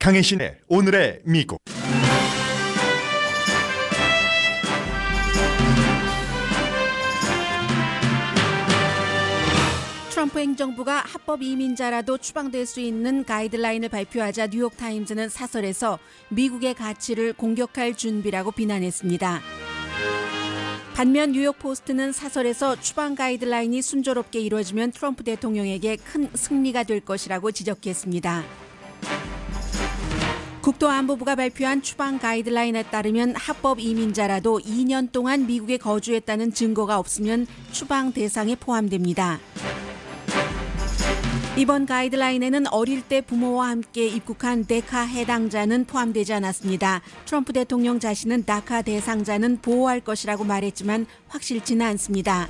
강혜신의 오늘의 미국. 트럼프 행정부가 합법 이민자라도 추방될 수 있는 가이드라인을 발표하자 뉴욕타임즈는 사설에서 미국의 가치를 공격할 준비라고 비난했습니다. 반면 뉴욕포스트는 사설에서 추방 가이드라인이 순조롭게 이루어지면 트럼프 대통령에게 큰 승리가 될 것이라고 지적했습니다. 국토안보부가 발표한 추방 가이드라인에 따르면 합법 이민자라도 2년 동안 미국에 거주했다는 증거가 없으면 추방 대상에 포함됩니다. 이번 가이드라인에는 어릴 때 부모와 함께 입국한 다카 해당자는 포함되지 않았습니다. 트럼프 대통령 자신은 다카 대상자는 보호할 것이라고 말했지만 확실치는 않습니다.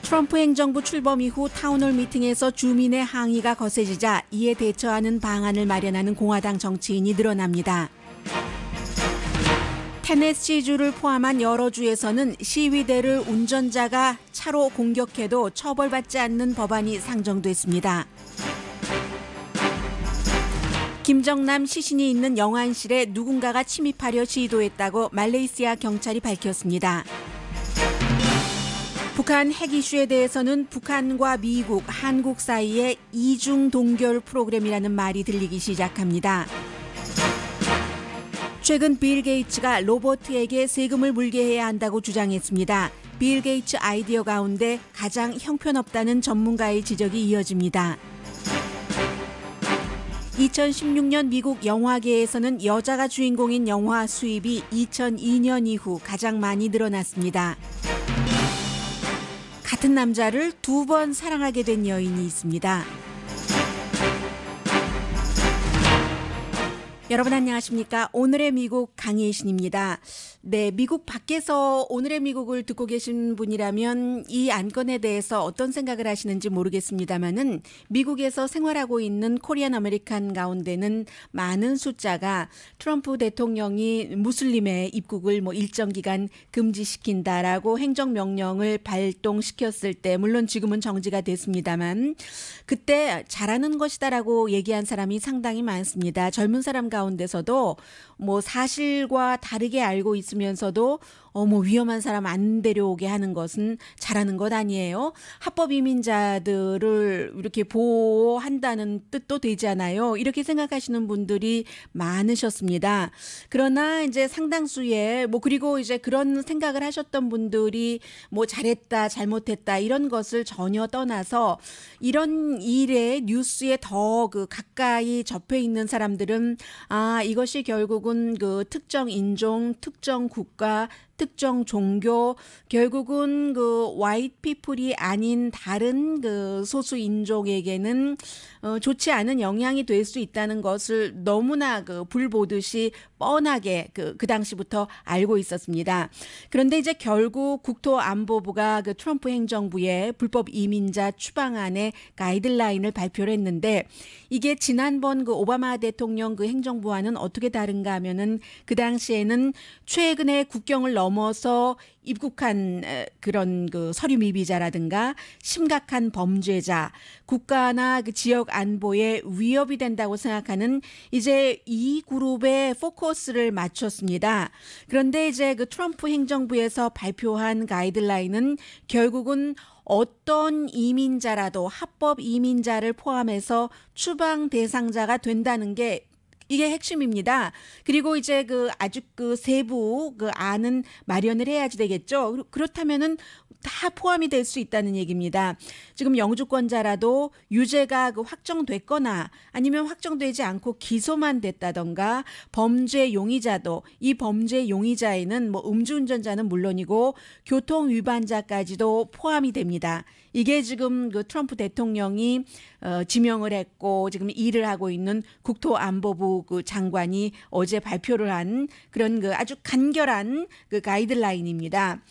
트럼프 행정부 출범 이후 타운홀 미팅에서 주민의 항의가 거세지자 이에 대처하는 방안을 마련하는 공화당 정치인이 늘어납니다. 테네시주를 포함한 여러 주에서는 시위대를 운전자가 차로 공격해도 처벌받지 않는 법안이 상정됐습니다. 김정남 시신이 있는 영안실에 누군가가 침입하려 시도했다고 말레이시아 경찰이 밝혔습니다. 북한 핵 이슈에 대해서는 북한과 미국, 한국 사이에 이중 동결 프로그램이라는 말이 들리기 시작합니다. 최근 빌 게이츠가 로버트에게 세금을 물게 해야 한다고 주장했습니다. 빌 게이츠 아이디어 가운데 가장 형편없다는 전문가의 지적이 이어집니다. 2016년 미국 영화계에서는 여자가 주인공인 영화 수입이 2002년 이후 가장 많이 늘어났습니다. 같은 남자를 2번 사랑하게 된 여인이 있습니다. 여러분 안녕하십니까? 오늘의 미국 강혜신입니다. 네, 미국 밖에서 오늘의 미국을 듣고 계신 분이라면 이 안건에 대해서 어떤 생각을 하시는지 모르겠습니다만은 미국에서 생활하고 있는 코리안 아메리칸 가운데는 많은 숫자가 트럼프 대통령이 무슬림의 입국을 일정 기간 금지시킨다라고 행정명령을 발동시켰을 때, 물론 지금은 정지가 됐습니다만 그때 잘하는 것이다라고 얘기한 사람이 상당히 많습니다. 젊은 사람 가운데서도 사실과 다르게 알고 있으면서도 위험한 사람 안 데려오게 하는 것은 잘하는 것 아니에요. 합법 이민자들을 이렇게 보호한다는 뜻도 되잖아요. 이렇게 생각하시는 분들이 많으셨습니다. 그러나 이제 상당수의 그리고 이제 그런 생각을 하셨던 분들이 잘했다 잘못했다 이런 것을 전혀 떠나서 이런 일에 뉴스에 더 가까이 접해 있는 사람들은 이것이 결국은 특정 인종, 특정 국가, 특정 종교, 결국은 화이트 피플이 아닌 다른 소수 인종에게는 좋지 않은 영향이 될 수 있다는 것을 너무나 불 보듯이 뻔하게 그 당시부터 알고 있었습니다. 그런데 이제 결국 국토안보부가 트럼프 행정부의 불법 이민자 추방안의 가이드라인을 발표를 했는데 이게 지난번 오바마 대통령 행정부와는 어떻게 다른가 하면은 그 당시에는 최근에 국경을 넘어서 입국한 그런 서류 미비자라든가 심각한 범죄자, 국가나 지역 안보에 위협이 된다고 생각하는 이제 이 그룹에 포커스를 맞췄습니다. 그런데 이제 트럼프 행정부에서 발표한 가이드라인은 결국은 어떤 이민자라도 합법 이민자를 포함해서 추방 대상자가 된다는 게 이게 핵심입니다. 그리고 이제 아주 세부 안은 마련을 해야지 되겠죠. 그렇다면은 다 포함이 될 수 있다는 얘기입니다. 지금 영주권자라도 유죄가 확정됐거나 아니면 확정되지 않고 기소만 됐다던가 범죄 용의자도 이 범죄 용의자에는 음주운전자는 물론이고 교통 위반자까지도 포함이 됩니다. 이게 지금 트럼프 대통령이 지명을 했고 지금 일을 하고 있는 국토안보부 장관이 어제 발표를 한 그런 아주 간결한 가이드라인입니다.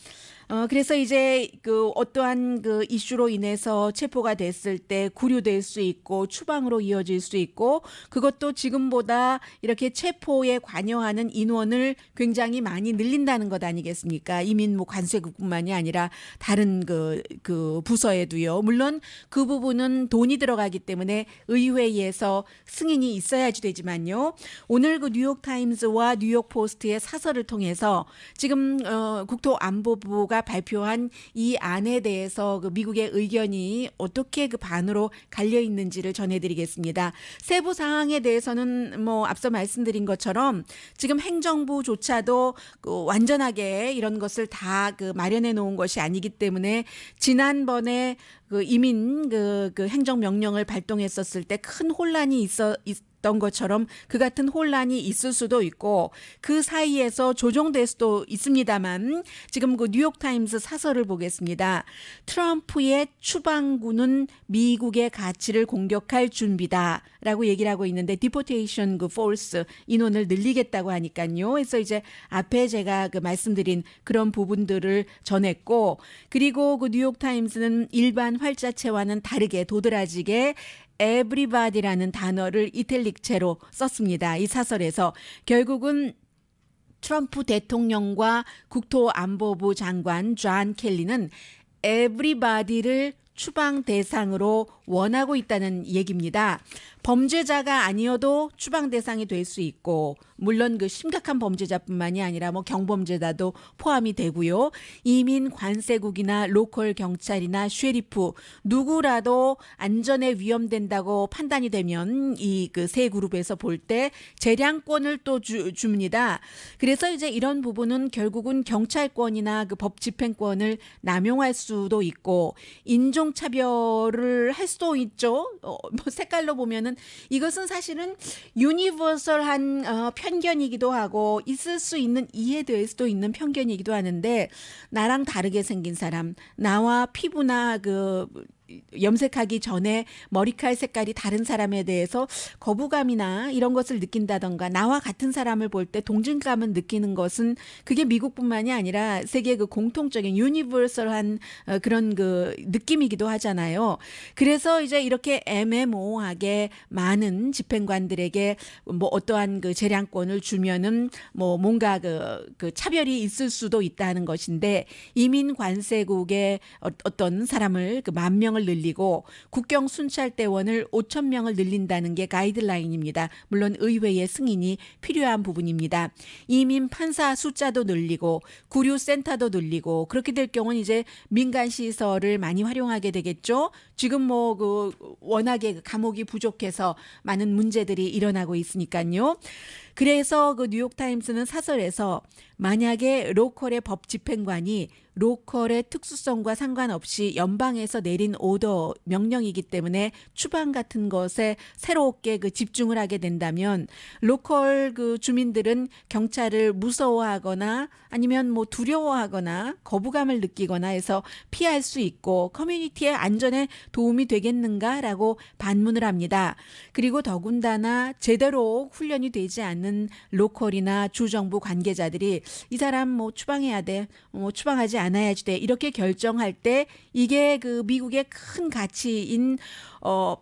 그래서 이제 그 어떠한 그 이슈로 인해서 체포가 됐을 때 구류될 수 있고 추방으로 이어질 수 있고 그것도 지금보다 이렇게 체포에 관여하는 인원을 굉장히 많이 늘린다는 것 아니겠습니까? 이민 뭐 관세국뿐만이 아니라 다른 그 부서에도요. 물론 그 부분은 돈이 들어가기 때문에 의회에서 승인이 있어야지 되지만요. 오늘 그 뉴욕타임스와 뉴욕포스트의 사설을 통해서 지금 국토안보부가 발표한 이 안에 대해서 그 미국의 의견이 어떻게 그 반으로 갈려 있는지를 전해드리겠습니다. 세부 사항에 대해서는 뭐 앞서 말씀드린 것처럼 지금 행정부조차도 그 완전하게 이런 것을 다 그 마련해 놓은 것이 아니기 때문에 지난번에 그 이민 그 행정명령을 발동했었을 때 큰 혼란이 있었던 것처럼 그 같은 혼란이 있을 수도 있고 그 사이에서 조정될 수도 있습니다만 지금 그 뉴욕타임스 사설을 보겠습니다. 트럼프의 추방군은 미국의 가치를 공격할 준비다라고 얘기를 하고 있는데 디포테이션 그 포스 인원을 늘리겠다고 하니까요. 그래서 이제 앞에 제가 그 말씀드린 그런 부분들을 전했고 그리고 그 뉴욕타임스는 일반 활자체와는 다르게 도드라지게 everybody라는 단어를 이탈릭체로 썼습니다. 이 사설에서 결국은 트럼프 대통령과 국토안보부 장관 존 켈리는 everybody를 추방 대상으로 원하고 있다는 얘기입니다. 범죄자가 아니어도 추방 대상이 될 수 있고 물론 그 심각한 범죄자뿐만이 아니라 뭐 경범죄자도 포함이 되고요. 이민 관세국이나 로컬 경찰이나 쉐리프 누구라도 안전에 위험된다고 판단이 되면 이 그 세 그룹에서 볼 때 재량권을 또 줍니다. 그래서 이제 이런 부분은 결국은 경찰권이나 그 법 집행권을 남용할 수도 있고 인종 차별을 할 수도 있죠. 뭐 색깔로 보면은 이것은 사실은 유니버설한 편견이기도 하고 있을 수 있는 이해될 수도 있는 편견이기도 하는데 나랑 다르게 생긴 사람, 나와 피부나 그 염색하기 전에 머리칼 색깔이 다른 사람에 대해서 거부감이나 이런 것을 느낀다던가 나와 같은 사람을 볼 때 동질감을 느끼는 것은 그게 미국뿐만이 아니라 세계 그 공통적인 유니버설한 그런 그 느낌이기도 하잖아요. 그래서 이제 이렇게 애매모호하게 많은 집행관들에게 뭐 어떠한 그 재량권을 주면은 뭐 뭔가 그 차별이 있을 수도 있다는 것인데 이민 관세국의 어떤 사람을 그 10,000명을 늘리고 국경 순찰대원을 5,000명을 늘린다는 게 가이드라인입니다. 물론 의회의 승인이 필요한 부분입니다. 이민 판사 숫자도 늘리고 구류센터도 늘리고 그렇게 될 경우는 이제 민간 시설을 많이 활용하게 되겠죠. 지금 뭐 그 워낙에 감옥이 부족해서 많은 문제들이 일어나고 있으니까요. 그래서 그 뉴욕타임스는 사설에서 만약에 로컬의 법 집행관이 로컬의 특수성과 상관없이 연방에서 내린 오더 명령이기 때문에 추방 같은 것에 새롭게 그 집중을 하게 된다면 로컬 그 주민들은 경찰을 무서워하거나 아니면 뭐 두려워하거나 거부감을 느끼거나 해서 피할 수 있고 커뮤니티의 안전에 도움이 되겠는가라고 반문을 합니다. 그리고 더군다나 제대로 훈련이 되지 않는 로컬이나 주정부 관계자들이 이 사람 뭐 추방해야 돼, 뭐 추방하지 않아야지 돼 이렇게 결정할 때 이게 그 미국의 큰 가치인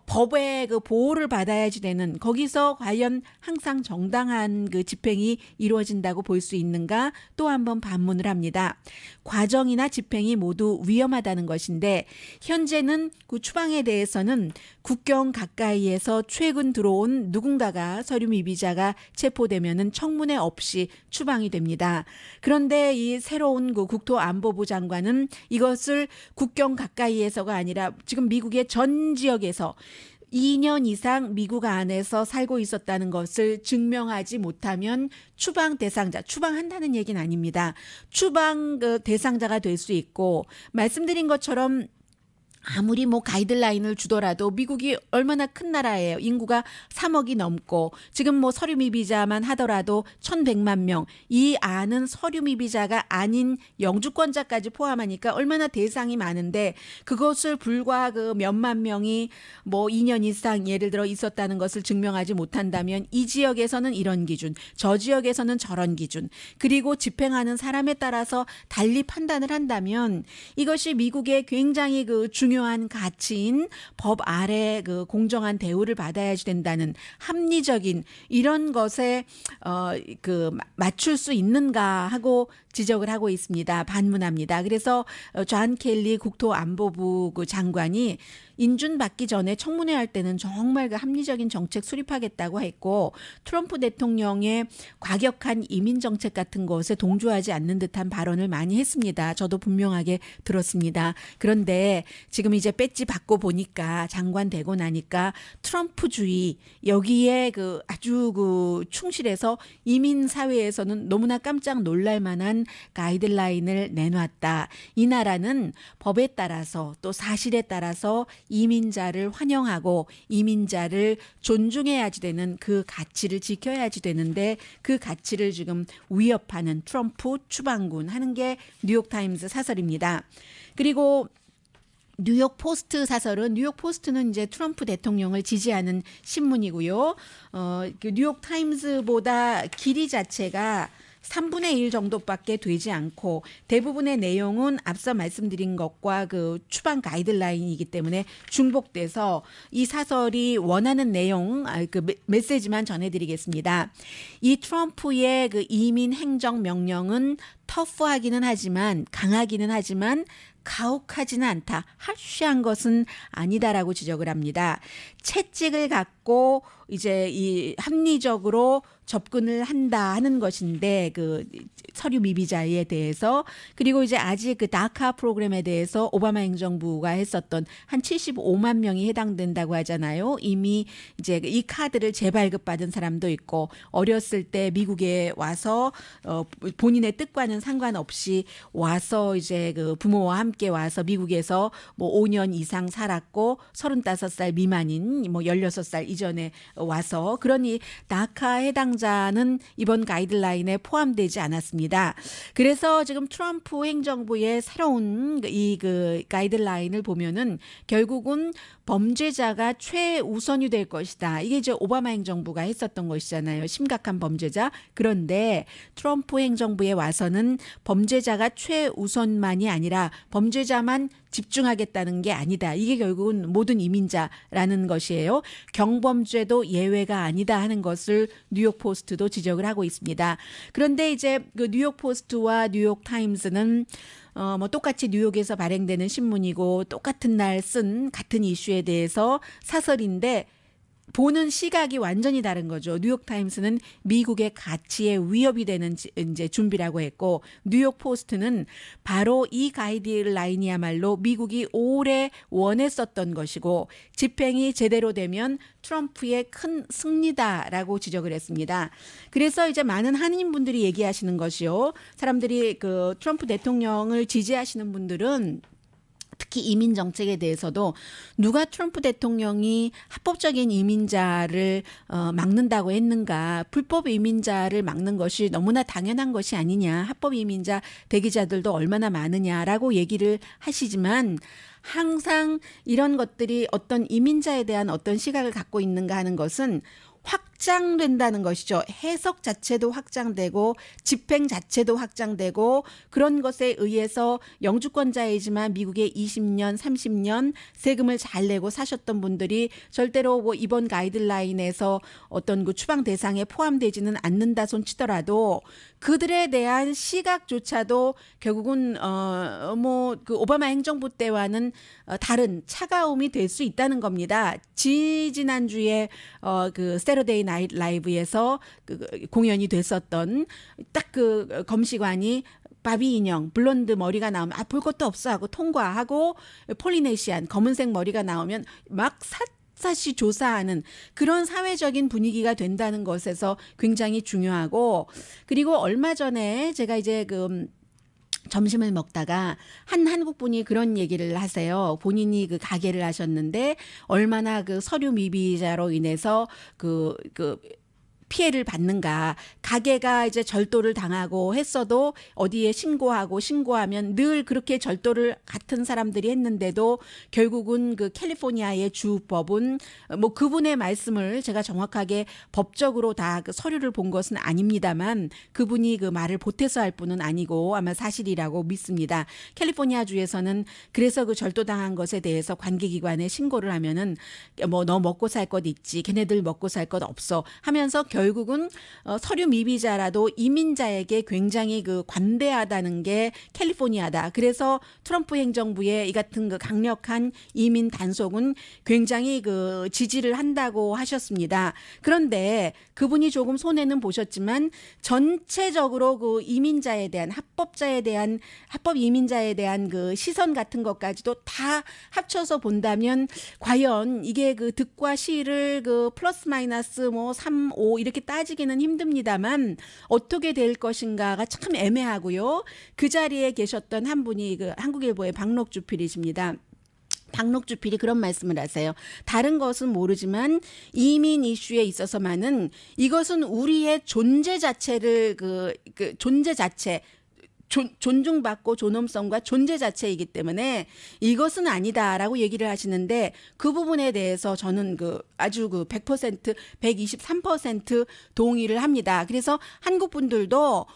법의 그 보호를 받아야지 되는 거기서 과연 항상 정당한 그 집행이 이루어진다고 볼 수 있는가 또 한번 반문을 합니다. 과정이나 집행이 모두 위험하다는 것인데 현재는 그 추방에 대해서는 국경 가까이에서 최근 들어온 누군가가 서류 미비자가 체포되면은 청문회 없이 추방이 됩니다. 그런데 이 새로운 그 국토안보부 장관은 이것을 국경 가까이에서가 아니라 지금 미국의 전 지역에서 2년 이상 미국 안에서 살고 있었다는 것을 증명하지 못하면 추방 대상자, 추방한다는 얘기는 아닙니다. 추방 그 대상자가 될 수 있고 말씀드린 것처럼 아무리 뭐 가이드라인을 주더라도 미국이 얼마나 큰 나라예요. 인구가 3억이 넘고 지금 뭐 서류 미비자만 하더라도 1,100만 명. 이 안은 서류 미비자가 아닌 영주권자까지 포함하니까 얼마나 대상이 많은데 그것을 불과 그 몇만 명이 뭐 2년 이상 예를 들어 있었다는 것을 증명하지 못한다면 이 지역에서는 이런 기준, 저 지역에서는 저런 기준, 그리고 집행하는 사람에 따라서 달리 판단을 한다면 이것이 미국의 굉장히 그 중요한 가치인 법 아래 그 공정한 대우를 받아야지 된다는 합리적인 이런 것에 그 맞출 수 있는가 하고 지적을 하고 있습니다. 반문합니다. 그래서 존 켈리 국토안보부 그 장관이 인준 받기 전에 청문회 할 때는 정말 그 합리적인 정책 수립하겠다고 했고 트럼프 대통령의 과격한 이민 정책 같은 것에 동조하지 않는 듯한 발언을 많이 했습니다. 저도 분명하게 들었습니다. 그런데 지금 이제 배지 받고 보니까 장관 되고 나니까 트럼프주의 여기에 그 아주 그 충실해서 이민 사회에서는 너무나 깜짝 놀랄 만한 가이드라인을 내놨다. 이 나라는 법에 따라서 또 사실에 따라서 이민자를 환영하고 이민자를 존중해야지 되는 그 가치를 지켜야지 되는데 그 가치를 지금 위협하는 트럼프 추방군 하는 게 뉴욕타임스 사설입니다. 그리고 뉴욕 포스트 사설은 뉴욕 포스트는 이제 트럼프 대통령을 지지하는 신문이고요. 그 뉴욕 타임스보다 길이 자체가 3분의 1 정도밖에 되지 않고 대부분의 내용은 앞서 말씀드린 것과 그 추방 가이드라인이기 때문에 중복돼서 이 사설이 원하는 내용, 그 메시지만 전해드리겠습니다. 이 트럼프의 그 이민 행정 명령은 터프하기는 하지만 강하기는 하지만 가혹하지는 않다. 하쉬한 것은 아니다라고 지적을 합니다. 채찍을 갖고 이제 이 합리적으로 접근을 한다 하는 것인데 그 서류 미비자에 대해서 그리고 이제 아직 그 다카 프로그램에 대해서 오바마 행정부가 했었던 한 75만 명이 해당된다고 하잖아요. 이미 이제 이 카드를 재발급받은 사람도 있고 어렸을 때 미국에 와서 본인의 뜻과는 상관없이 와서 이제 그 부모와 함께 와서 미국에서 뭐 5년 이상 살았고 35살 미만인 뭐 16살 이전에 와서 그러니 다카 해당자는 이번 가이드라인에 포함되지 않았습니다. 그래서 지금 트럼프 행정부의 새로운 이 그 가이드라인을 보면은 결국은 범죄자가 최우선이 될 것이다. 이게 이제 오바마 행정부가 했었던 것이잖아요. 심각한 범죄자. 그런데 트럼프 행정부에 와서는 범죄자가 최우선만이 아니라 범죄자만 집중하겠다는 게 아니다. 이게 결국은 모든 이민자라는 것이에요. 경범죄도 예외가 아니다 하는 것을 뉴욕 포스트도 지적을 하고 있습니다. 그런데 이제 그 뉴욕 포스트와 뉴욕 타임스는 뭐 똑같이 뉴욕에서 발행되는 신문이고 똑같은 날 쓴 같은 이슈에 대해서 사설인데 보는 시각이 완전히 다른 거죠. 뉴욕타임스는 미국의 가치에 위협이 되는 이제 준비라고 했고 뉴욕 포스트는 바로 이 가이드라인이야말로 미국이 오래 원했었던 것이고 집행이 제대로 되면 트럼프의 큰 승리다라고 지적을 했습니다. 그래서 이제 많은 한인분들이 얘기하시는 것이요. 사람들이 그 트럼프 대통령을 지지하시는 분들은 특히 이민 정책에 대해서도 누가 트럼프 대통령이 합법적인 이민자를 막는다고 했는가, 불법 이민자를 막는 것이 너무나 당연한 것이 아니냐, 합법 이민자 대기자들도 얼마나 많으냐라고 얘기를 하시지만 항상 이런 것들이 어떤 이민자에 대한 어떤 시각을 갖고 있는가 하는 것은 확장된다는 것이죠. 해석 자체도 확장되고 집행 자체도 확장되고 그런 것에 의해서 영주권자이지만 미국에 20년, 30년 세금을 잘 내고 사셨던 분들이 절대로 뭐 이번 가이드라인에서 어떤 그 추방 대상에 포함되지는 않는다 손치더라도 그들에 대한 시각조차도 결국은 뭐 그 오바마 행정부 때와는 다른 차가움이 될 수 있다는 겁니다. 지난주에 그 세러데이 나이트 라이브에서 그 공연이 됐었던 딱 그 검시관이 바비 인형 블론드 머리가 나오면 볼 것도 없어 하고 통과하고 폴리네시안 검은색 머리가 나오면 막 샅샅이 조사하는 그런 사회적인 분위기가 된다는 것에서 굉장히 중요하고 그리고 얼마 전에 제가 이제 그 점심을 먹다가 한 한국 분이 그런 얘기를 하세요. 본인이 그 가게를 하셨는데 얼마나 그 서류 미비자로 인해서 그 피해를 받는가. 가게가 이제 절도를 당하고 했어도 어디에 신고하면 늘 그렇게 절도를 같은 사람들이 했는데도 결국은 그 캘리포니아의 주법은 뭐 그분의 말씀을 제가 정확하게 법적으로 다 그 서류를 본 것은 아닙니다만 그분이 그 말을 보태서 할 분은 아니고 아마 사실이라고 믿습니다. 캘리포니아 주에서는 그래서 그 절도당한 것에 대해서 관계기관에 신고를 하면은 뭐 너 먹고 살 것 있지. 걔네들 먹고 살 것 없어 하면서 결국은 서류 미비자라도 이민자에게 굉장히 그 관대하다는 게 캘리포니아다. 그래서 트럼프 행정부의 이 같은 그 강력한 이민 단속은 굉장히 그 지지를 한다고 하셨습니다. 그런데 그분이 조금 손해는 보셨지만 전체적으로 그 이민자에 대한 합법 이민자에 대한 그 시선 같은 것까지도 다 합쳐서 본다면 과연 이게 그 득과 실을 그 플러스 마이너스 뭐 3, 5 이렇게 따지기는 힘듭니다만 어떻게 될 것인가가 참 애매하고요. 그 자리에 계셨던 한 분이 그 한국일보의 박록주필이십니다. 박록주필이 그런 말씀을 하세요. 다른 것은 모르지만 이민 이슈에 있어서만은 이것은 우리의 존재 자체를 그 존재 자체 존중받고 존엄성과 존재 자체이기 때문에 이것은 아니다라고 얘기를 하시는데 그 부분에 대해서 저는 그 아주 그 100%, 123% 동의를 합니다. 그래서 한국 분들도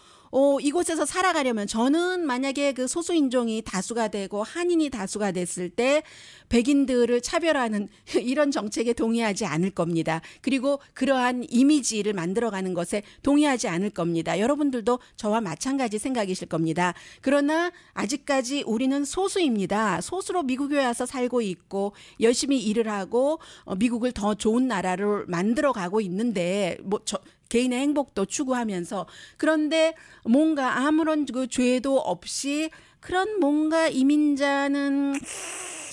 이곳에서 살아가려면 저는 만약에 그 소수인종이 다수가 되고 한인이 다수가 됐을 때 백인들을 차별하는 이런 정책에 동의하지 않을 겁니다. 그리고 그러한 이미지를 만들어가는 것에 동의하지 않을 겁니다. 여러분들도 저와 마찬가지 생각이실 겁니다. 그러나 아직까지 우리는 소수입니다. 소수로 미국에 와서 살고 있고 열심히 일을 하고 미국을 더 좋은 나라로 만들어가고 있는데 개인의 행복도 추구하면서 그런데 뭔가 아무런 그 죄도 없이 그런 뭔가 이민자는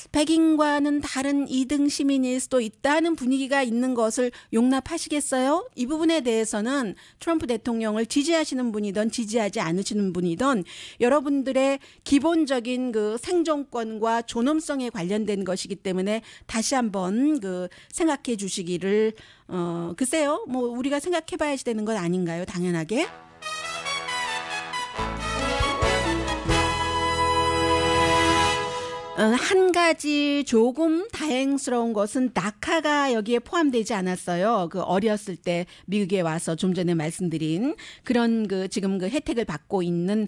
백인과는 다른 2등 시민일 수도 있다는 분위기가 있는 것을 용납하시겠어요? 이 부분에 대해서는 트럼프 대통령을 지지하시는 분이든 지지하지 않으시는 분이든 여러분들의 기본적인 그 생존권과 존엄성에 관련된 것이기 때문에 다시 한번 그 생각해 주시기를 글쎄요. 뭐 우리가 생각해 봐야지 되는 건 아닌가요? 당연하게. 한 가지 조금 다행스러운 것은 낙하가 여기에 포함되지 않았어요. 그 어렸을 때 미국에 와서 좀 전에 말씀드린 그런 그 지금 그 혜택을 받고 있는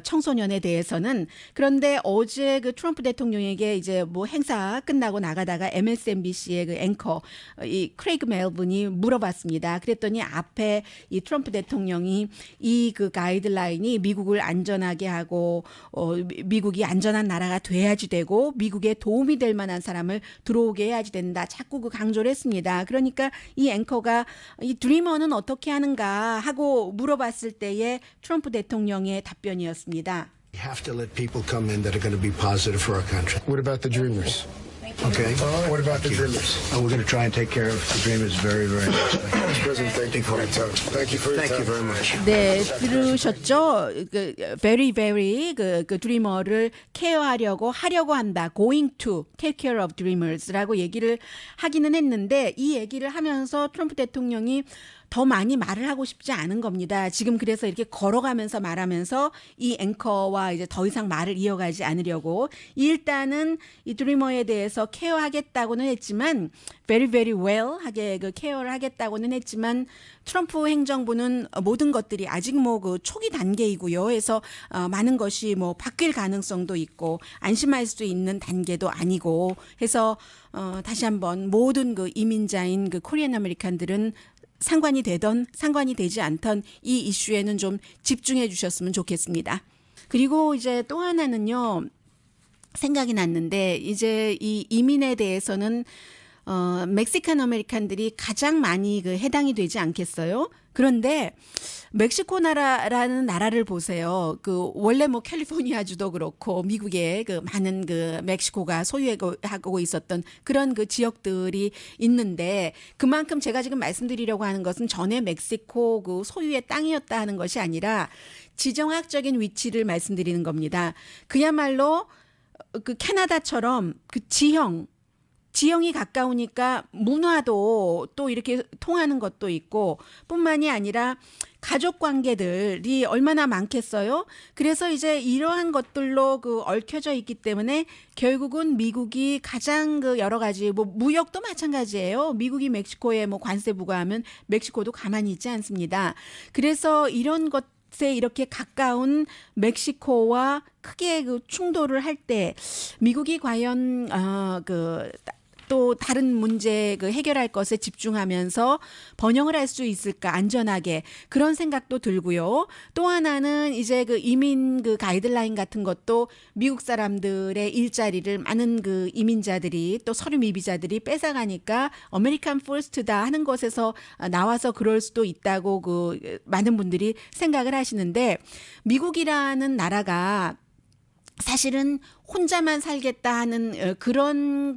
청소년에 대해서는. 그런데 어제 그 트럼프 대통령에게 이제 뭐 행사 끝나고 나가다가 MSNBC의 그 앵커 이 크레이그 멜빈이 물어봤습니다. 그랬더니 앞에 이 트럼프 대통령이 이 그 가이드라인이 미국을 안전하게 하고 미국이 안전한 나라가 돼야지 되고 미국에 도움이 될 만한 사람을 들어오게 해야지 된다. 자꾸 그 강조를 했습니다. 그러니까 이 앵커가 이 드리머는 어떻게 하는가 하고 물어봤을 때의 트럼프 대통령의 답변이었습니다. We have to let people come in that are going to be positive for our country. What about the dreamers? Okay? What about the dreamers? We're going to try and take care of the dreamers very, very much. Mr. President, thank you for your time. Thank you for your Thank you time. very much. 네, 들으셨죠? 그 very very 그 드리머를 케어하려고 한다. Going to take care of dreamers라고 얘기를 하기는 했는데 이 얘기를 하면서 트럼프 대통령이 더 많이 말을 하고 싶지 않은 겁니다. 지금 그래서 이렇게 걸어가면서 말하면서 이 앵커와 이제 더 이상 말을 이어가지 않으려고 일단은 이 드리머에 대해서 케어하겠다고는 했지만 very very well 하게 그 케어를 하겠다고는 했지만 트럼프 행정부는 모든 것들이 아직 뭐 그 초기 단계이고요. 해서 많은 것이 뭐 바뀔 가능성도 있고 안심할 수 있는 단계도 아니고 해서 다시 한번 모든 그 이민자인 그 코리안 아메리칸들은 상관이 되던 상관이 되지 않던 이 이슈에는 좀 집중해 주셨으면 좋겠습니다. 그리고 이제 또 하나는요. 생각이 났는데 이제 이 이민에 대해서는 멕시칸 아메리칸들이 가장 많이 그 해당이 되지 않겠어요? 그런데 멕시코 나라라는 나라를 보세요. 그 원래 뭐 캘리포니아주도 그렇고 미국의 그 많은 그 멕시코가 소유하고 있었던 그런 그 지역들이 있는데 그만큼 제가 지금 말씀드리려고 하는 것은 전에 멕시코 그 소유의 땅이었다 하는 것이 아니라 지정학적인 위치를 말씀드리는 겁니다. 그야말로 그 캐나다처럼 그 지형이 가까우니까 문화도 또 이렇게 통하는 것도 있고 뿐만이 아니라 가족 관계들이 얼마나 많겠어요. 그래서 이제 이러한 것들로 그 얽혀져 있기 때문에 결국은 미국이 가장 그 여러 가지 뭐 무역도 마찬가지예요. 미국이 멕시코에 뭐 관세 부과하면 멕시코도 가만히 있지 않습니다. 그래서 이런 것에 이렇게 가까운 멕시코와 크게 그 충돌을 할 때 미국이 과연 또 다른 문제 그 해결할 것에 집중하면서 번영을 할 수 있을까 안전하게 그런 생각도 들고요. 또 하나는 이제 그 이민 그 가이드라인 같은 것도 미국 사람들의 일자리를 많은 그 이민자들이 또 서류 미비자들이 뺏어가니까 아메리칸 퍼스트다 하는 것에서 나와서 그럴 수도 있다고 그 많은 분들이 생각을 하시는데 미국이라는 나라가 사실은 혼자만 살겠다 하는 그런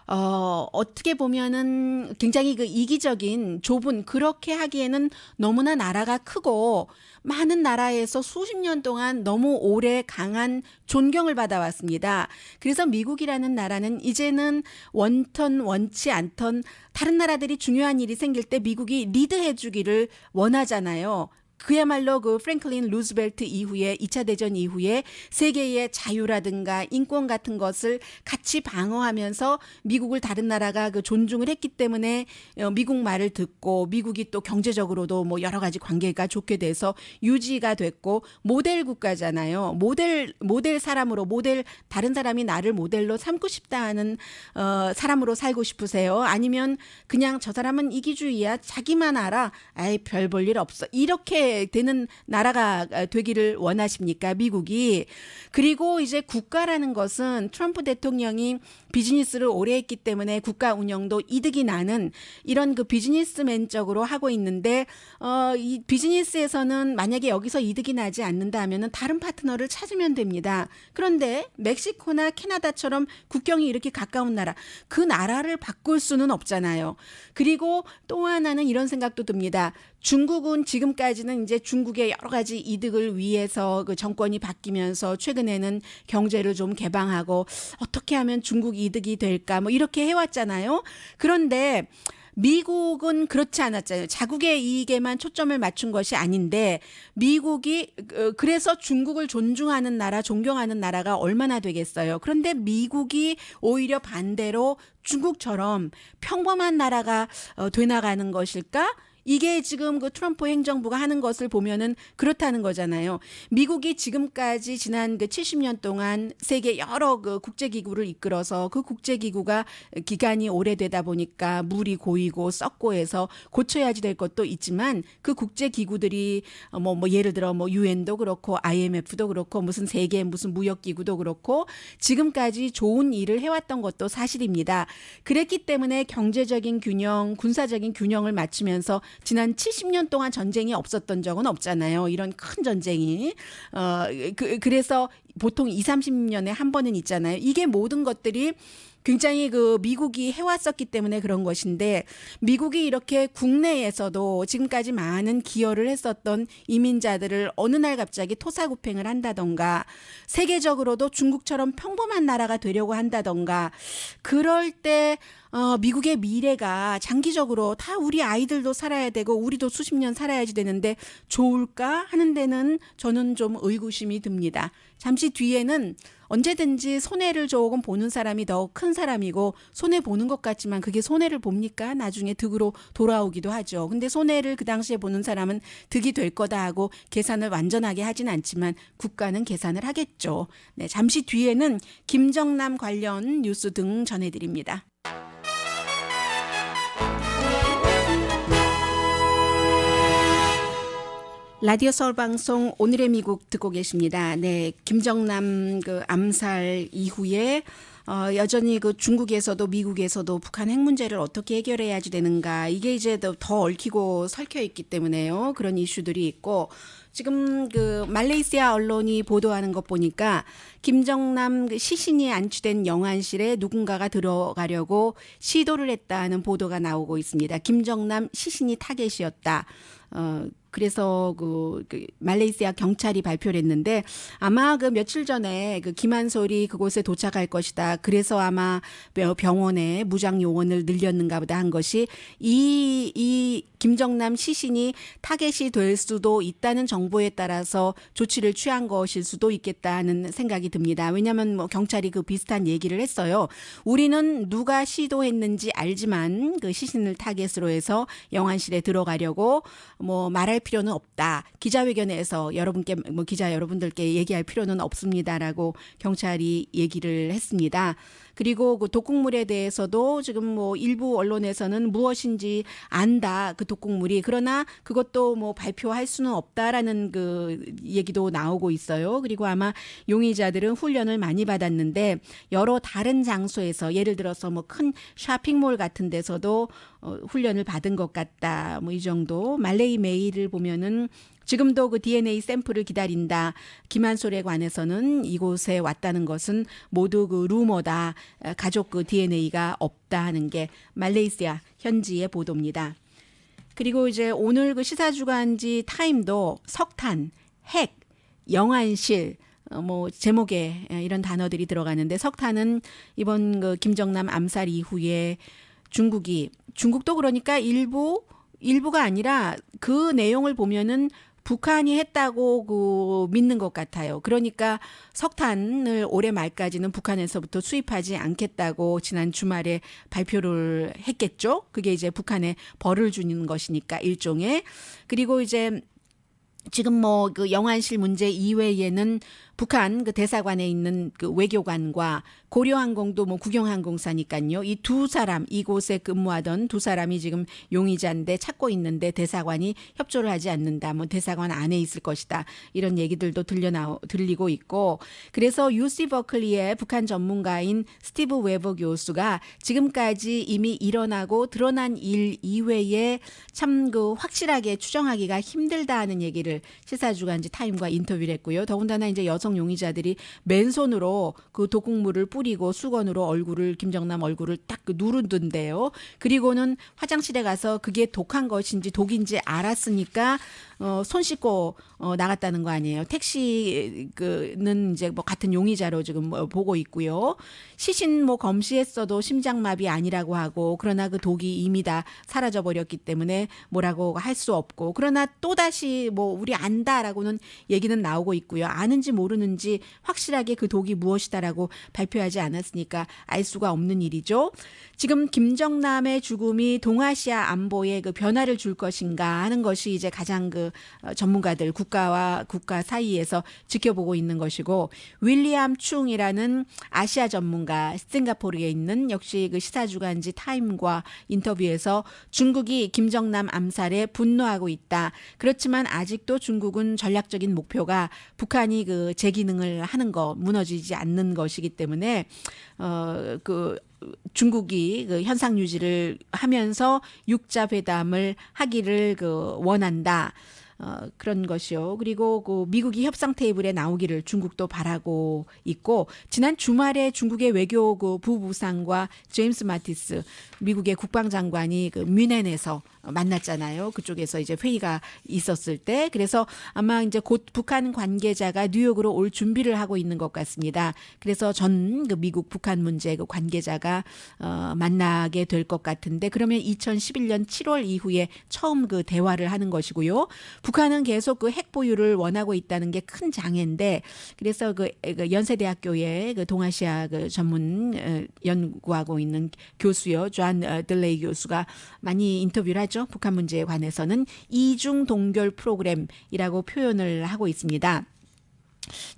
어떻게 보면은 굉장히 그 이기적인 좁은 그렇게 하기에는 너무나 나라가 크고 많은 나라에서 수십 년 동안 너무 오래 강한 존경을 받아왔습니다. 그래서 미국이라는 나라는 이제는 원턴 원치 않던 다른 나라들이 중요한 일이 생길 때 미국이 리드해 주기를 원하잖아요. 그야말로 그 프랭클린 루즈벨트 이후에 2차 대전 이후에 세계의 자유라든가 인권 같은 것을 같이 방어하면서 미국을 다른 나라가 그 존중을 했기 때문에 미국 말을 듣고 미국이 또 경제적으로도 뭐 여러 가지 관계가 좋게 돼서 유지가 됐고 모델 국가잖아요. 모델 사람으로 다른 사람이 나를 모델로 삼고 싶다 하는 사람으로 살고 싶으세요? 아니면 그냥 저 사람은 이기주의야. 자기만 알아. 아이 별 볼 일 없어. 이렇게 되는 나라가 되기를 원하십니까? 미국이. 그리고 이제 국가라는 것은 트럼프 대통령이 비즈니스를 오래 했기 때문에 국가 운영도 이득이 나는 이런 그 비즈니스맨적으로 하고 있는데 이 비즈니스에서는 만약에 여기서 이득이 나지 않는다 하면은 다른 파트너를 찾으면 됩니다. 그런데 멕시코나 캐나다처럼 국경이 이렇게 가까운 나라, 그 나라를 바꿀 수는 없잖아요. 그리고 또 하나는 이런 생각도 듭니다. 중국은 지금까지는 이제 중국의 여러 가지 이득을 위해서 그 정권이 바뀌면서 최근에는 경제를 좀 개방하고 어떻게 하면 중국 이득이 될까 뭐 이렇게 해왔잖아요. 그런데 미국은 그렇지 않았잖아요. 자국의 이익에만 초점을 맞춘 것이 아닌데 미국이 그래서 중국을 존중하는 나라, 존경하는 나라가 얼마나 되겠어요. 그런데 미국이 오히려 반대로 중국처럼 평범한 나라가 돼나가는 것일까? 이게 지금 그 트럼프 행정부가 하는 것을 보면은 그렇다는 거잖아요. 미국이 지금까지 지난 그 70년 동안 세계 여러 그 국제기구를 이끌어서 그 국제기구가 기간이 오래되다 보니까 물이 고이고 썩고 해서 고쳐야지 될 것도 있지만 그 국제기구들이 뭐 예를 들어 뭐 유엔도 그렇고 IMF도 그렇고 무슨 세계 무슨 무역기구도 그렇고 지금까지 좋은 일을 해왔던 것도 사실입니다. 그랬기 때문에 경제적인 균형, 군사적인 균형을 맞추면서 지난 70년 동안 전쟁이 없었던 적은 없잖아요. 이런 큰 전쟁이. 그래서 보통 20, 30년에 한 번은 있잖아요. 이게 모든 것들이 굉장히 그 미국이 해왔었기 때문에 그런 것인데 미국이 이렇게 국내에서도 지금까지 많은 기여를 했었던 이민자들을 어느 날 갑자기 토사구팽을 한다던가 세계적으로도 중국처럼 평범한 나라가 되려고 한다던가 그럴 때 미국의 미래가 장기적으로 다 우리 아이들도 살아야 되고 우리도 수십 년 살아야지 되는데 좋을까 하는 데는 저는 좀 의구심이 듭니다. 잠시 뒤에는 언제든지 손해를 조금 보는 사람이 더 큰 사람이고 손해 보는 것 같지만 그게 손해를 봅니까? 나중에 득으로 돌아오기도 하죠. 근데 손해를 그 당시에 보는 사람은 득이 될 거다 하고 계산을 완전하게 하진 않지만 국가는 계산을 하겠죠. 네, 잠시 뒤에는 김정남 관련 뉴스 등 전해드립니다. 라디오 서울 방송 오늘의 미국 듣고 계십니다. 네, 김정남 그 암살 이후에 여전히 그 중국에서도 미국에서도 북한 핵 문제를 어떻게 해결해야지 되는가 이게 이제 더 얽히고 설켜 있기 때문에요. 그런 이슈들이 있고 지금 그 말레이시아 언론이 보도하는 것 보니까 김정남 그 시신이 안치된 영안실에 누군가가 들어가려고 시도를 했다는 보도가 나오고 있습니다. 김정남 시신이 타겟이었다. 그래서 그 말레이시아 경찰이 발표를 했는데 아마 그 며칠 전에 그 김한솔이 그곳에 도착할 것이다. 그래서 아마 병원에 무장 요원을 늘렸는가 보다 한 것이 이 김정남 시신이 타겟이 될 수도 있다는 정보에 따라서 조치를 취한 것일 수도 있겠다는 생각이 듭니다. 왜냐하면 뭐 경찰이 그 비슷한 얘기를 했어요. 우리는 누가 시도했는지 알지만 그 시신을 타겟으로 해서 영안실에 들어가려고 뭐 말할 필요는 없다. 기자회견에서 여러분께 뭐 기자 여러분들께 얘기할 필요는 없습니다라고 경찰이 얘기를 했습니다. 그리고 그 독극물에 대해서도 지금 뭐 일부 언론에서는 무엇인지 안다 그 독극물이 그러나 그것도 뭐 발표할 수는 없다라는 그 얘기도 나오고 있어요. 그리고 아마 용의자들은 훈련을 많이 받았는데 여러 다른 장소에서 예를 들어서 뭐 큰 쇼핑몰 같은 데서도 훈련을 받은 것 같다. 뭐 이 정도. 말레이 메일을 보면은 지금도 그 DNA 샘플을 기다린다. 김한솔에 관해서는 이곳에 왔다는 것은 모두 그 루머다. 가족 그 DNA가 없다 하는 게 말레이시아 현지의 보도입니다. 그리고 이제 오늘 그 시사주간지 타임도 석탄, 핵, 영안실 뭐 제목에 이런 단어들이 들어가는데 석탄은 이번 그 김정남 암살 이후에 중국도 그러니까 일부가 아니라 그 내용을 보면은 북한이 했다고 그 믿는 것 같아요. 그러니까 석탄을 올해 말까지는 북한에서부터 수입하지 않겠다고 지난 주말에 발표를 했겠죠. 그게 이제 북한에 벌을 주는 것이니까 일종의. 그리고 이제 지금 뭐 그 영안실 문제 이외에는 북한 그 대사관에 있는 그 외교관과 고려항공도 뭐 국영항공사니까요. 이 두 사람 이곳에 근무하던 두 사람이 지금 용의자인데 찾고 있는데 대사관이 협조를 하지 않는다. 뭐 대사관 안에 있을 것이다. 이런 얘기들도 들리고 있고 그래서 UC 버클리의 북한 전문가인 스티브 웨버 교수가 지금까지 이미 일어나고 드러난 일 이외에 참 그 확실하게 추정하기가 힘들다 하는 얘기를 시사주간지 타임과 인터뷰를 했고요. 더군다나 이제 여성 용의자들이 맨손으로 그 독극물을 뿌리고 수건으로 김정남 얼굴을 딱 누르던데요. 그리고는 화장실에 가서 그게 독한 것인지 독인지 알았으니까 손 씻고 나갔다는 거 아니에요. 택시는 이제 뭐 같은 용의자로 지금 보고 있고요. 시신 뭐 검시했어도 심장마비 아니라고 하고 그러나 그 독이 이미 다 사라져 버렸기 때문에 뭐라고 할 수 없고 그러나 또 다시 뭐 우리 안다라고는 얘기는 나오고 있고요. 아는지 모르는지 확실하게 그 독이 무엇이다라고 발표하지 않았으니까 알 수가 없는 일이죠. 지금 김정남의 죽음이 동아시아 안보에 그 변화를 줄 것인가 하는 것이 이제 가장 그 전문가들 국가와 국가 사이에서 지켜보고 있는 것이고 윌리엄 충이라는 아시아 전문가 싱가포르에 있는 역시 그 시사주간지 타임과 인터뷰에서 중국이 김정남 암살에 분노하고 있다. 그렇지만 아직도 중국은 전략적인 목표가 북한이 그 재기능을 하는 거 무너지지 않는 것이기 때문에 그 중국이 그 현상 유지를 하면서 육자 회담을 하기를 그 원한다. 그런 것이요. 그리고 그 미국이 협상 테이블에 나오기를 중국도 바라고 있고 지난 주말에 중국의 외교 그 부부상과 제임스 마티스 미국의 국방장관이 그 뮌헨에서 만났잖아요. 그쪽에서 이제 회의가 있었을 때 그래서 아마 이제 곧 북한 관계자가 뉴욕으로 올 준비를 하고 있는 것 같습니다. 그래서 전 그 미국 북한 문제 그 관계자가 만나게 될 것 같은데 그러면 2011년 7월 이후에 처음 그 대화를 하는 것이고요. 북한은 계속 그 핵 보유를 원하고 있다는 게 큰 장애인데 그래서 그 연세대학교의 그 동아시아 그 전문 연구하고 있는 교수요. 존 들레이 교수가 많이 인터뷰를 하죠. 북한 문제에 관해서는 이중 동결 프로그램이라고 표현을 하고 있습니다.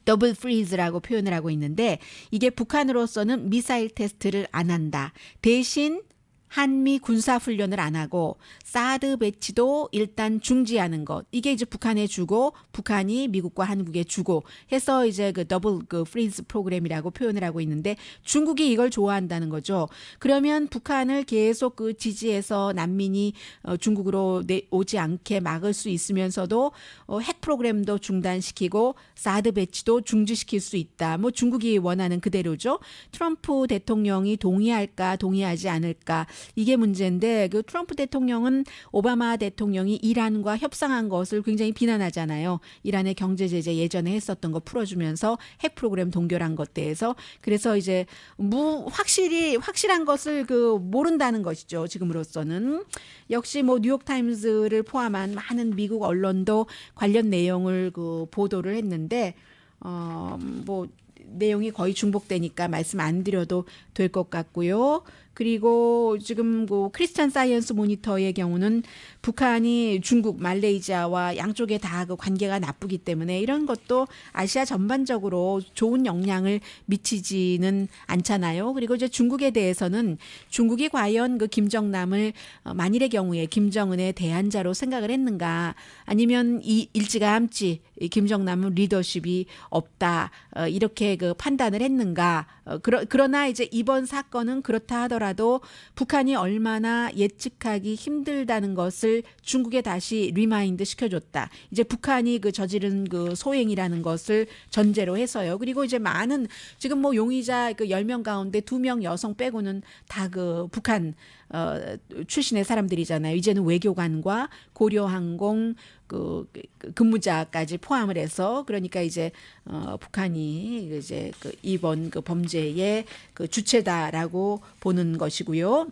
더블 프리즈라고 표현을 하고 있는데 이게 북한으로서는 미사일 테스트를 안 한다. 대신 한미 군사 훈련을 안 하고 사드 배치도 일단 중지하는 것. 이게 이제 북한에 주고 북한이 미국과 한국에 주고 해서 이제 그 더블 그 프리즈 프로그램이라고 표현을 하고 있는데 중국이 이걸 좋아한다는 거죠. 그러면 북한을 계속 그 지지해서 난민이 중국으로 오지 않게 막을 수 있으면서도 핵 프로그램도 중단시키고 사드 배치도 중지시킬 수 있다. 뭐 중국이 원하는 그대로죠. 트럼프 대통령이 동의할까 동의하지 않을까 이게 문제인데 그 트럼프 대통령은 오바마 대통령이 이란과 협상한 것을 굉장히 비난하잖아요. 이란의 경제 제재 예전에 했었던 거 풀어주면서 핵 프로그램 동결한 것 대해서 그래서 이제 확실한 것을 그 모른다는 것이죠. 지금으로서는 역시 뭐 뉴욕 타임즈를 포함한 많은 미국 언론도 관련 내용을 그 보도를 했는데 뭐 내용이 거의 중복되니까 말씀 안 드려도 될 것 같고요. 그리고 지금 그 크리스찬 사이언스 모니터의 경우는 북한이 중국, 말레이시아와 양쪽에 다 그 관계가 나쁘기 때문에 이런 것도 아시아 전반적으로 좋은 영향을 미치지는 않잖아요. 그리고 이제 중국에 대해서는 중국이 과연 그 김정남을 만일의 경우에 김정은의 대안자로 생각을 했는가 아니면 이 일찌감치 김정남은 리더십이 없다 이렇게 그 판단을 했는가 그러나 이제 이번 사건은 그렇다 하더라도 북한이 얼마나 예측하기 힘들다는 것을 중국에 다시 리마인드 시켜줬다. 이제 북한이 그 저지른 그 소행이라는 것을 전제로 해서요. 그리고 이제 많은 지금 뭐 용의자 그 10명 가운데 2명 여성 빼고는 다 그 북한 출신의 사람들이잖아요. 이제는 외교관과 고려항공 그 근무자까지 포함을 해서 그러니까 이제 북한이 이제 그 이번 그 범죄의 그 주체다라고 보는 것이고요.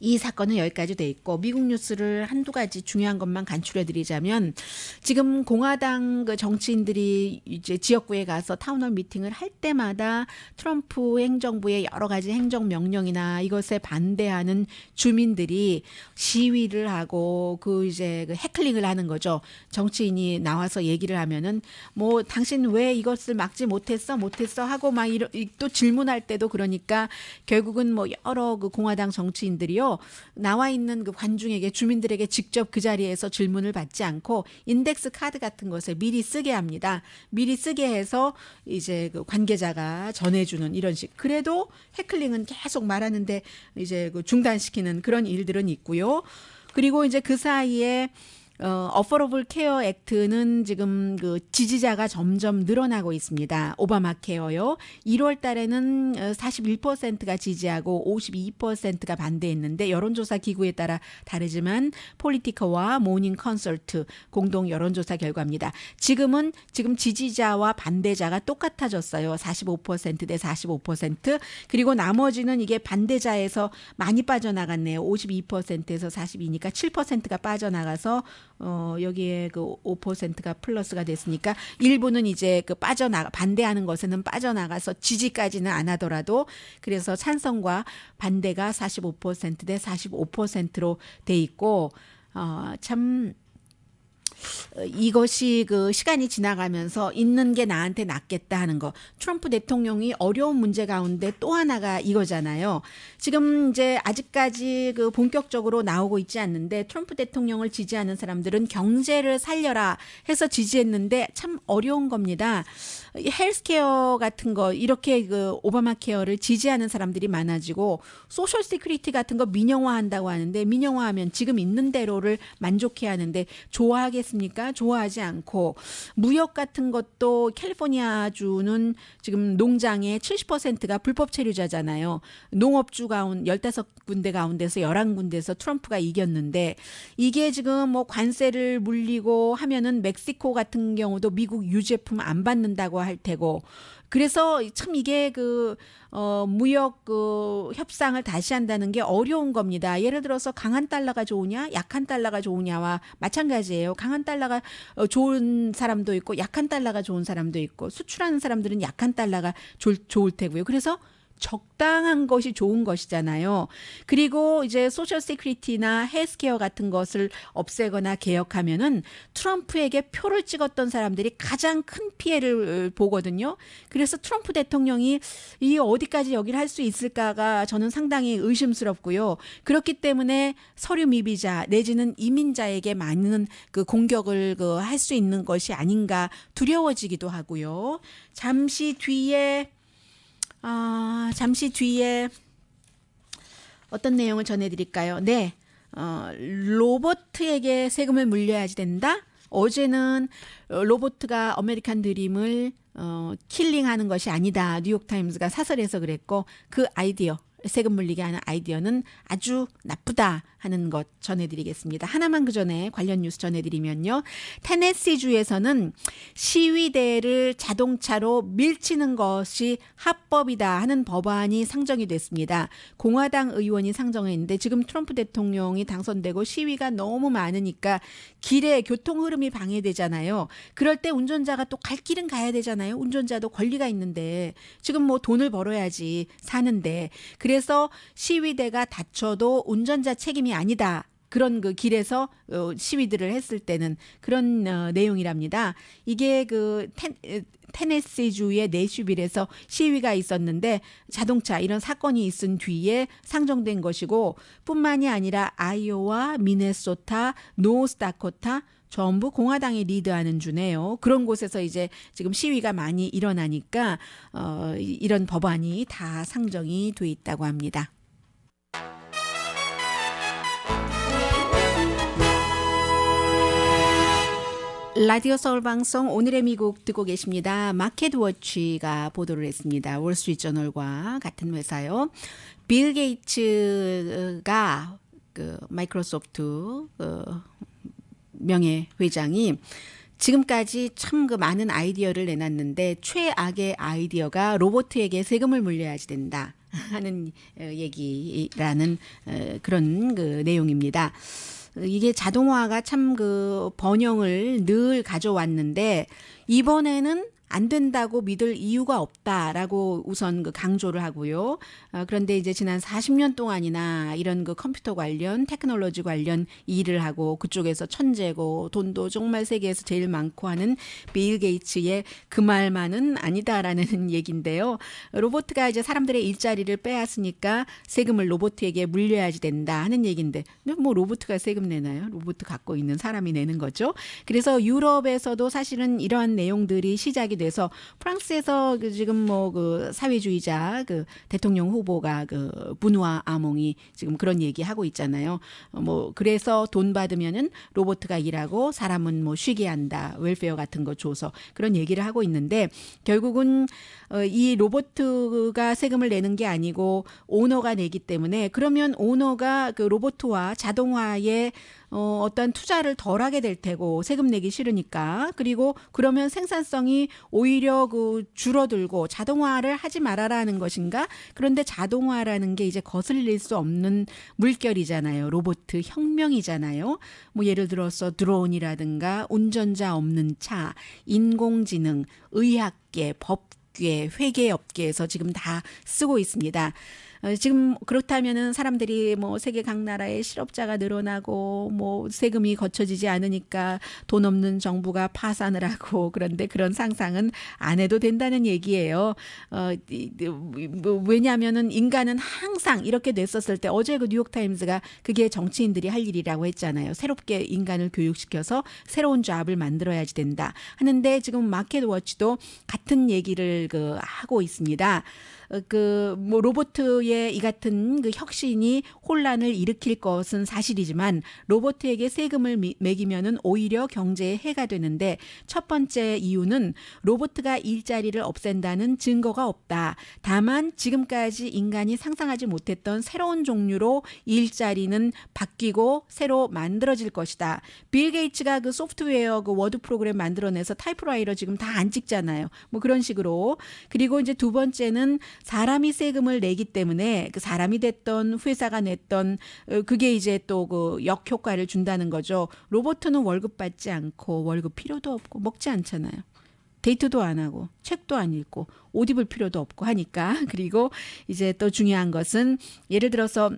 이 사건은 여기까지 돼 있고 미국 뉴스를 한두 가지 중요한 것만 간추려 드리자면 지금 공화당 그 정치인들이 이제 지역구에 가서 타운홀 미팅을 할 때마다 트럼프 행정부의 여러 가지 행정 명령이나 이것에 반대하는 주민들이 시위를 하고 그 이제 그 해클링을 하는 거죠. 정치인이 나와서 얘기를 하면은 뭐 당신 왜 이것을 막지 못했어 하고 막 또 질문할 때도 그러니까 결국은 뭐 여러 그 공화당 정치인들이요 나와 있는 그 관중에게 주민들에게 직접 그 자리에서 질문을 받지 않고 인덱스 카드 같은 것을 미리 쓰게 합니다. 미리 쓰게 해서 이제 그 관계자가 전해주는 이런 식. 그래도 해클링은 계속 말하는데 이제 그 중단시키는 그런 일들은 있고요. 그리고 이제 그 사이에 어포러블 케어 액트는 지금 그 지지자가 점점 늘어나고 있습니다. 오바마 케어요. 1월 달에는 41%가 지지하고 52%가 반대했는데 여론조사 기구에 따라 다르지만 폴리티커와 모닝 컨설트 공동 여론조사 결과입니다. 지금 지지자와 반대자가 똑같아졌어요. 45%대 45%. 그리고 나머지는 이게 반대자에서 많이 빠져나갔네요. 52%에서 42니까 7%가 빠져나가서 여기에 그 5%가 플러스가 됐으니까 일부는 이제 그 반대하는 것에는 빠져나가서 지지까지는 안 하더라도 그래서 찬성과 반대가 45%대 45%로 돼 있고 참 이것이 그 시간이 지나가면서 있는 게 나한테 낫겠다 하는 거. 트럼프 대통령이 어려운 문제 가운데 또 하나가 이거잖아요. 지금 이제 아직까지 그 본격적으로 나오고 있지 않는데 트럼프 대통령을 지지하는 사람들은 경제를 살려라 해서 지지했는데 참 어려운 겁니다. 헬스케어 같은 거 이렇게 그 오바마 케어를 지지하는 사람들이 많아지고 소셜 시큐리티 같은 거 민영화한다고 하는데 민영화하면 지금 있는 대로를 만족해야 하는데 좋아하겠습니까? 좋아하지 않고 무역 같은 것도 캘리포니아주는 지금 농장의 70%가 불법 체류자잖아요. 농업주 가운데 15군데 가운데서 11군데에서 트럼프가 이겼는데 이게 지금 뭐 관세를 물리고 하면은 멕시코 같은 경우도 미국 유제품 안 받는다고 할 테고 그래서 참 이게 그 무역 그 협상을 다시 한다는 게 어려운 겁니다. 예를 들어서 강한 달러가 좋으냐, 약한 달러가 좋으냐와 마찬가지예요. 강한 달러가 좋은 사람도 있고 약한 달러가 좋은 사람도 있고 수출하는 사람들은 약한 달러가 좋을 테고요. 그래서 적당한 것이 좋은 것이잖아요. 그리고 이제 소셜 시큐리티나 헬스케어 같은 것을 없애거나 개혁하면은 트럼프에게 표를 찍었던 사람들이 가장 큰 피해를 보거든요. 그래서 트럼프 대통령이 이 어디까지 여기를 할 수 있을까가 저는 상당히 의심스럽고요. 그렇기 때문에 서류 미비자 내지는 이민자에게 많은 그 공격을 할 수 있는 것이 아닌가 두려워지기도 하고요. 잠시 뒤에 어떤 내용을 전해드릴까요? 네, 로봇에게 세금을 물려야지 된다. 어제는 로봇가 아메리칸 드림을 킬링하는 것이 아니다. 뉴욕타임즈가 사설에서 그랬고 그 아이디어 세금 물리게 하는 아이디어는 아주 나쁘다 하는 것 전해드리겠습니다. 하나만 그 전에 관련 뉴스 전해드리면요. 테네시주에서는 시위대를 자동차로 밀치는 것이 합법이다 하는 법안이 상정이 됐습니다. 공화당 의원이 상정했는데 지금 트럼프 대통령이 당선되고 시위가 너무 많으니까 길에 교통 흐름이 방해되잖아요. 그럴 때 운전자가 또 갈 길은 가야 되잖아요. 운전자도 권리가 있는데 지금 뭐 돈을 벌어야지 사는데 그래서 시위대가 다쳐도 운전자 책임이 아니다. 그런 그 길에서 시위들을 했을 때는 그런 내용이랍니다. 이게 그 테네시주의 내슈빌에서 시위가 있었는데 자동차 이런 사건이 있은 뒤에 상정된 것이고 뿐만이 아니라 아이오와 미네소타, 노스다코타 전부 공화당이 리드하는 주네요. 그런 곳에서 이제 지금 시위가 많이 일어나니까 이런 법안이 다 상정이 돼 있다고 합니다. 라디오 서울 방송 오늘의 미국 듣고 계십니다. 마켓워치가 보도를 했습니다. 월스트리트저널과 같은 회사요. 빌 게이츠가 그 마이크로소프트 명예 회장이 지금까지 참 그 많은 아이디어를 내놨는데 최악의 아이디어가 로봇에게 세금을 물려야지 된다 하는 얘기라는 그런 그 내용입니다. 이게 자동화가 참 그 번영을 늘 가져왔는데 이번에는 안 된다고 믿을 이유가 없다라고 우선 그 강조를 하고요. 그런데 이제 지난 40년 동안이나 이런 그 컴퓨터 관련 테크놀로지 관련 일을 하고 그쪽에서 천재고 돈도 정말 세계에서 제일 많고 하는 빌 게이츠의 그 말만은 아니다라는 얘기인데요. 로봇가 이제 사람들의 일자리를 빼앗으니까 세금을 로봇에게 물려야지 된다 하는 얘기인데 뭐 로봇가 세금 내나요? 로봇 갖고 있는 사람이 내는 거죠. 그래서 유럽에서도 사실은 이러한 내용들이 시작이 돼서 프랑스에서 지금 뭐 그 사회주의자 그 대통령 후보가 그 부누아 아몽이 지금 그런 얘기 하고 있잖아요. 뭐 그래서 돈 받으면은 로봇가 일하고 사람은 뭐 쉬게 한다. 웰페어 같은 거 줘서 그런 얘기를 하고 있는데 결국은 이 로봇가 세금을 내는 게 아니고 오너가 내기 때문에 그러면 오너가 그 로봇화 자동화에 어떤 투자를 덜 하게 될 테고 세금 내기 싫으니까 그리고 그러면 생산성이 오히려 그 줄어들고 자동화를 하지 말아라는 것인가? 그런데 자동화라는 게 이제 거슬릴 수 없는 물결이잖아요. 로봇 혁명이잖아요. 뭐 예를 들어서 드론이라든가 운전자 없는 차, 인공지능, 의학계, 법계, 회계업계에서 지금 다 쓰고 있습니다. 지금 그렇다면은 사람들이 뭐 세계 각 나라의 실업자가 늘어나고 뭐 세금이 거쳐지지 않으니까 돈 없는 정부가 파산을 하고 그런데 그런 상상은 안 해도 된다는 얘기예요. 왜냐하면은 인간은 항상 이렇게 됐었을 때 어제 그 뉴욕타임즈가 그게 정치인들이 할 일이라고 했잖아요. 새롭게 인간을 교육시켜서 새로운 잡을 만들어야지 된다 하는데 지금 마켓워치도 같은 얘기를 하고 있습니다. 뭐 로봇의 이 같은 그 혁신이 혼란을 일으킬 것은 사실이지만 로봇에게 세금을 매기면은 오히려 경제에 해가 되는데 첫 번째 이유는 로봇가 일자리를 없앤다는 증거가 없다. 다만 지금까지 인간이 상상하지 못했던 새로운 종류로 일자리는 바뀌고 새로 만들어질 것이다. 빌 게이츠가 그 소프트웨어 그 워드 프로그램 만들어내서 타이프라이터 지금 다 안 찍잖아요. 뭐 그런 식으로. 그리고 이제 두 번째는 사람이 세금을 내기 때문에 그 사람이 됐던 회사가 냈던 그게 이제 또 그 역효과를 준다는 거죠. 로봇은 월급 받지 않고 월급 필요도 없고 먹지 않잖아요. 데이트도 안 하고 책도 안 읽고 옷 입을 필요도 없고 하니까. 그리고 이제 또 중요한 것은 예를 들어서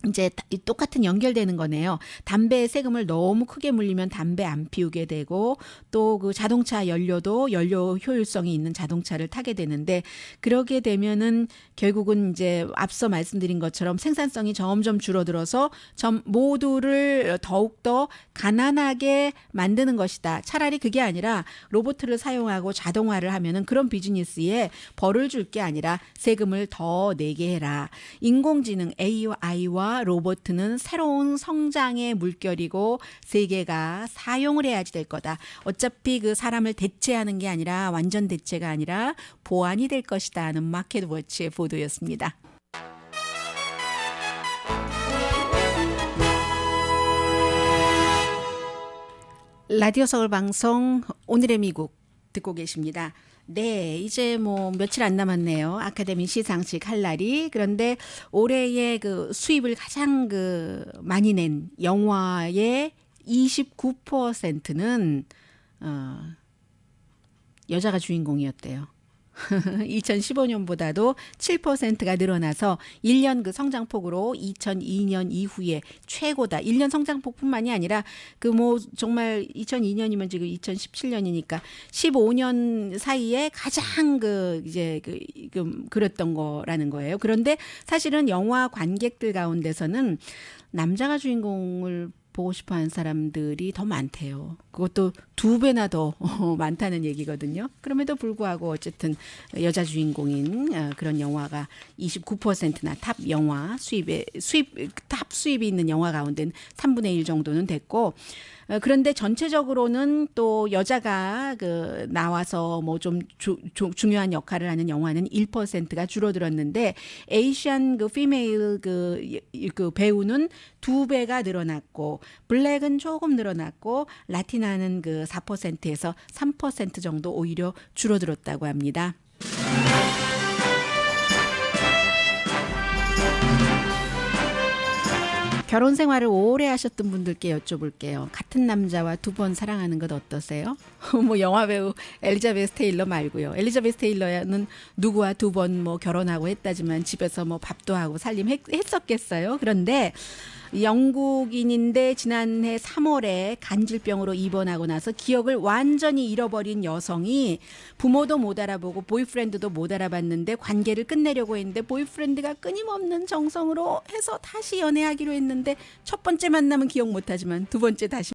이제 똑같은 연결되는 거네요. 담배에 세금을 너무 크게 물리면 담배 안 피우게 되고 또 그 자동차 연료도 연료 효율성이 있는 자동차를 타게 되는데 그러게 되면은 결국은 이제 앞서 말씀드린 것처럼 생산성이 점점 줄어들어서 모두를 더욱더 가난하게 만드는 것이다. 차라리 그게 아니라 로봇을 사용하고 자동화를 하면은 그런 비즈니스에 벌을 줄 게 아니라 세금을 더 내게 해라. 인공지능 AI와 로봇은 새로운 성장의 물결이고 세계가 사용을 해야지 될 거다. 어차피 그 사람을 대체하는 게 아니라 완전 대체가 아니라 보완이 될 것이다 하는 마켓워치의 보도였습니다. 라디오 서울 방송 오늘의 미국 듣고 계십니다. 네, 이제 뭐 며칠 안 남았네요. 아카데미 시상식 할 날이. 그런데 올해의 그 수입을 가장 그 많이 낸 영화의 29%는 여자가 주인공이었대요. 2015년보다도 7%가 늘어나서 1년 그 성장폭으로 2002년 이후에 최고다. 1년 성장폭뿐만이 아니라 그 뭐 정말 2002년이면 지금 2017년이니까 15년 사이에 가장 그 이제 그랬던 거라는 거예요. 그런데 사실은 영화 관객들 가운데서는 남자가 주인공을 보고 싶어하는 사람들이 더 많대요. 그것도 2배나 더 많다는 얘기거든요. 그럼에도 불구하고 어쨌든 여자 주인공인 그런 영화가 29%나 탑 영화 탑 수입이 있는 영화 가운데 3분의 1 정도는 됐고 그런데 전체적으로는 또 여자가 그 나와서 뭐 좀 중요한 역할을 하는 영화는 1%가 줄어들었는데 에이시안 그 피메일 그 배우는 2배가 늘어났고 블랙은 조금 늘어났고 라티나는 그 4%에서 3% 정도 오히려 줄어들었다고 합니다. 결혼 생활을 오래 하셨던 분들께 여쭤볼게요. 같은 남자와 2번 사랑하는 것 어떠세요? 뭐 영화 배우 엘리자베스 테일러 말고요. 엘리자베스 테일러는 누구와 2번 뭐 결혼하고 했다지만 집에서 뭐 밥도 하고 살림했었겠어요. 그런데 영국인인데 지난해 3월에 간질병으로 입원하고 나서 기억을 완전히 잃어버린 여성이 부모도 못 알아보고 보이프렌드도 못 알아봤는데 관계를 끝내려고 했는데 보이프렌드가 끊임없는 정성으로 해서 다시 연애하기로 했는데 첫 번째 만남은 기억 못하지만 두 번째 다시